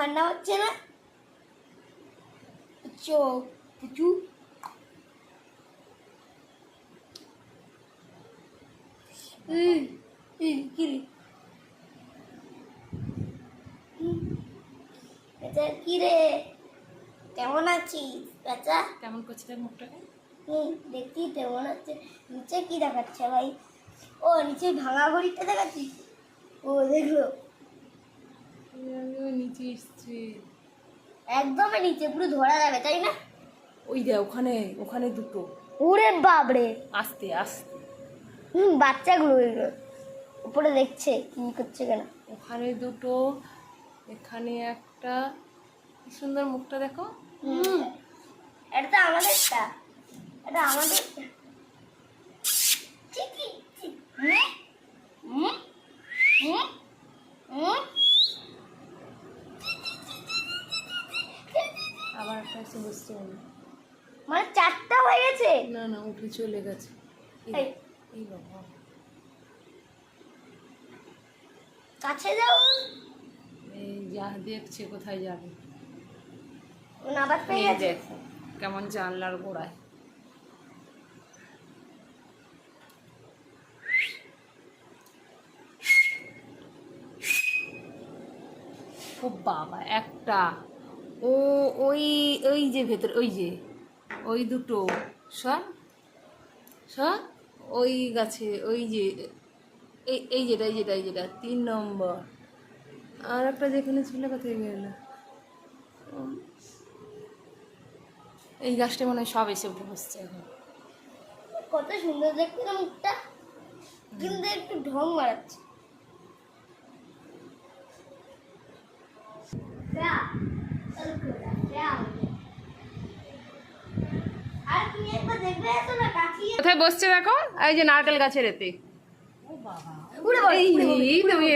ঠান্ডা হচ্ছে না? চোখ পুচু কি রে? বেচা কি রে, কেমন আছিস বেচা? কেমন করছে তার মুখটাকে? দেখি কেমন আছে। নিচে কি দেখাচ্ছে ভাই? ও নিচে ভাঙা ঘড়িটা দেখাচ্ছিস? ও দেখলো নিচে এসছে একদমই নিচে, পুরো ধরা যাবে তাই না? ওই দে ওখানে ওখানে দুটো। ওরে বাপরে, আস্তে আস্তে বাচ্চাগুলো এগুলো উপরে দেখছে কি করছে কেন। ওখানে দুটো, এখানে একটা। কি সুন্দর মুখটা দেখো। এটা তো আমাদেরটা, এটা আমাদেরটা। ঠিকই ঠিক। আবার একটা এসে বসছে মনে হয়। মানে 4টা হয়ে গেছে। না না উঠে চলে গেছে। এই, এই বাবা, কাছে যাও। এই যা দেখছে কোথায় যাবে। আবার পেয়ে এই গেছে। দেখো কেমন জানলার গোড়ায়। ও বাবা একটা। ও ওই ওই যে ভেতর ওই যে ওই দুটো সব সব ওই গাছে ওই যে এই এই যেটা এই যেটা এই যেটা 3 নম্বর। আর একটা যেখানে ছিল কোথায় গেল? এই গাছটা মনে হয় সব এসে বসছে এখন। কত সুন্দর দেখতে না মুখটা, কিন্তু একটু ঢং মারাচ্ছে। আর তুমি একবার দেখবে এত না কাকিয়ে। কোথায় বসছে দেখো, এই যে নারকেল গাছের এতে। উড়ে বল, উড়ে বল, এই তুমি